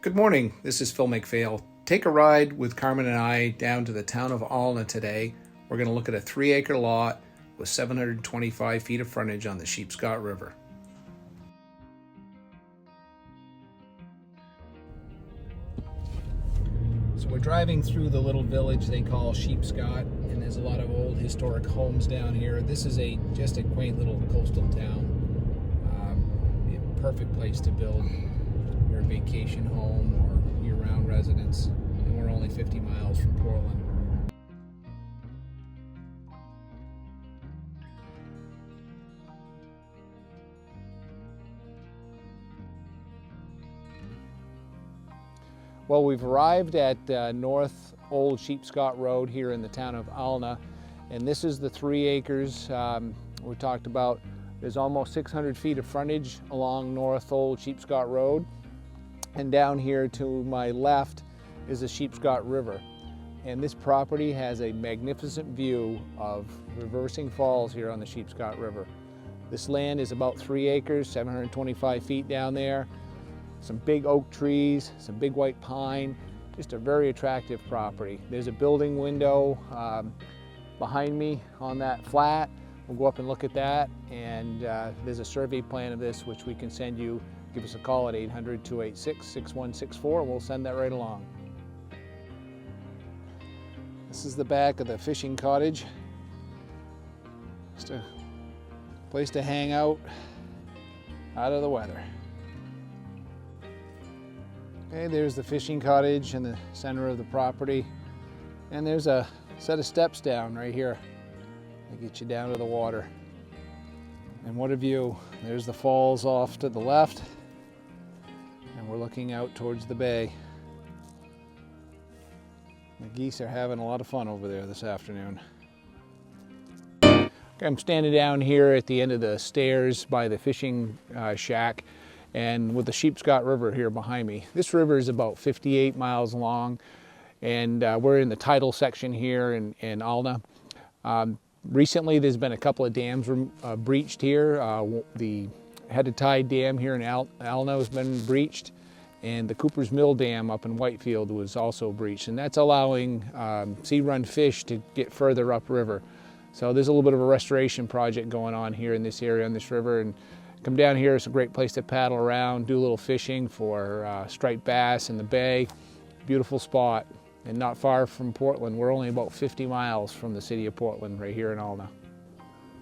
Good morning, this is Phil McPhail. Take a ride with Carmen and I down to the town of Alna today. We're going to look at a 3-acre lot with 725 feet of frontage on the Sheepscot River. So we're driving through the little village they call Sheepscot, and there's a lot of old historic homes down here. This is just a quaint little coastal town. A perfect place to build your vacation home or year-round residence, and we're only 50 miles from Portland. Well, we've arrived at North Old Sheepscot Road here in the town of Alna, and this is the 3 acres we talked about. There's almost 600 feet of frontage along North Old Sheepscot Road, and down here to my left is the Sheepscot River. And this property has a magnificent view of reversing falls here on the Sheepscot River. This land is about 3 acres, 725 feet down there. Some big oak trees, some big white pine, just a very attractive property. There's a building window behind me on that flat. We'll go up and look at that, and there's a survey plan of this which we can send you. Give us a call at 800-286-6164 and we'll send that right along. This is the back of the fishing cottage. Just a place to hang out of the weather. Okay, there's the fishing cottage in the center of the property, and there's a set of steps down right here that get you down to the water. And what a view. There's the falls off to the left, and we're looking out towards the bay. The geese are having a lot of fun over there this afternoon. Okay, I'm standing down here at the end of the stairs by the fishing shack, and with the Sheepscot River here behind me. This river is about 58 miles long, and we're in the tidal section here in Alna. Recently there's been a couple of dams breached here. The Head of Tide Dam here in Alna has been breached, and the Cooper's Mill Dam up in Whitefield was also breached, and that's allowing sea-run fish to get further upriver. So there's a little bit of a restoration project going on here in this area on this river, and come down here. It's a great place to paddle around, do a little fishing for striped bass in the bay. Beautiful spot, and not far from Portland. We're only about 50 miles from the city of Portland, right here in Alna.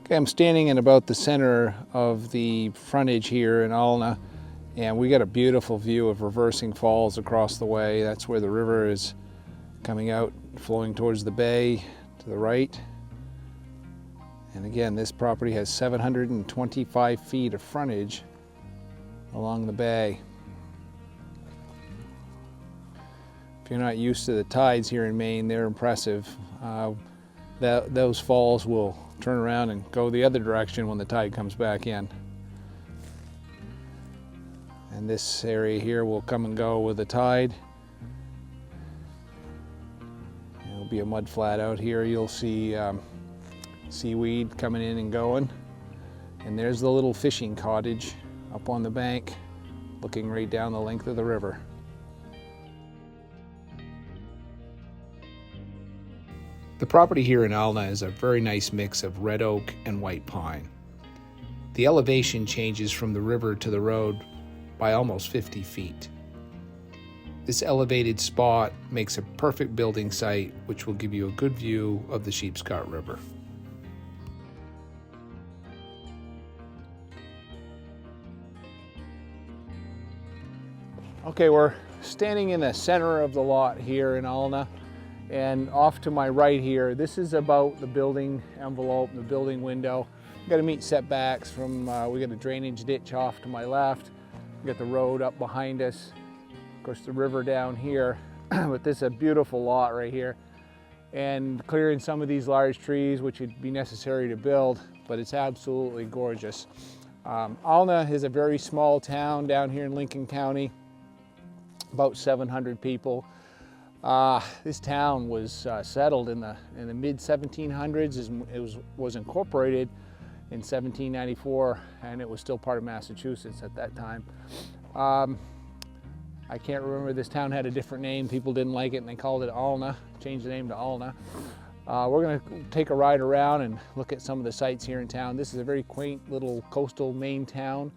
Okay, I'm standing in about the center of the frontage here in Alna, and we got a beautiful view of reversing falls across the way. That's where the river is coming out, flowing towards the bay to the right. And again, this property has 725 feet of frontage along the bay. If you're not used to the tides here in Maine, they're impressive. Those falls will turn around and go the other direction when the tide comes back in. And this area here will come and go with the tide. There'll be a mud flat out here. You'll see seaweed coming in and going. And there's the little fishing cottage up on the bank, looking right down the length of the river. The property here in Alna is a very nice mix of red oak and white pine. The elevation changes from the river to the road by almost 50 feet. This elevated spot makes a perfect building site, which will give you a good view of the Sheepscot River. Okay, we're standing in the center of the lot here in Alna, and off to my right here, this is about the building envelope, the building window. We've got to meet setbacks from, we got a drainage ditch off to my left. We got the road up behind us. Of course, the river down here, but this is a beautiful lot right here. And clearing some of these large trees, which would be necessary to build, but it's absolutely gorgeous. Alna is a very small town down here in Lincoln County, about 700 people. This town was settled in the mid 1700s. It was incorporated in 1794, and it was still part of Massachusetts at that time. I can't remember, this town had a different name. People didn't like it and they called it Alna, changed the name to Alna. We're going to take a ride around and look at some of the sites here in town. This is a very quaint little coastal Maine town,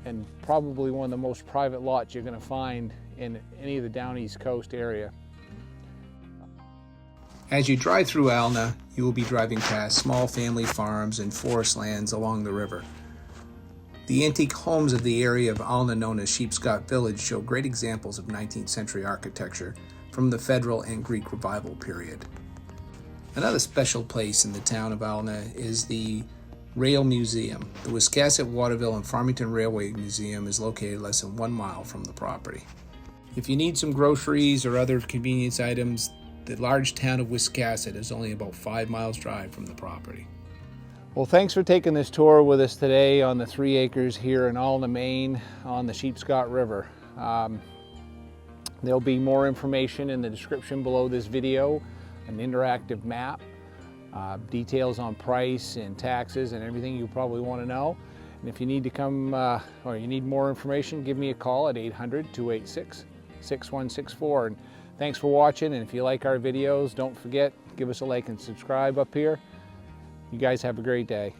and probably one of the most private lots you're going to find in any of the down East Coast area. As you drive through Alna, you will be driving past small family farms and forest lands along the river. The antique homes of the area of Alna known as Sheepscot Village show great examples of 19th century architecture from the Federal and Greek Revival period. Another special place in the town of Alna is the Rail Museum. The Wiscasset, Waterville, and Farmington Railway Museum is located less than 1 mile from the property. If you need some groceries or other convenience items, the large town of Wiscasset is only about 5 miles drive from the property. Well, thanks for taking this tour with us today on the 3 acres here in Alna, Maine on the Sheepscot River. There'll be more information in the description below this video, an interactive map, details on price and taxes and everything you probably want to know. And if you need to come or you need more information, give me a call at 800-286-6164. And thanks for watching, and if you like our videos, don't forget, give us a like and subscribe up here. You guys have a great day.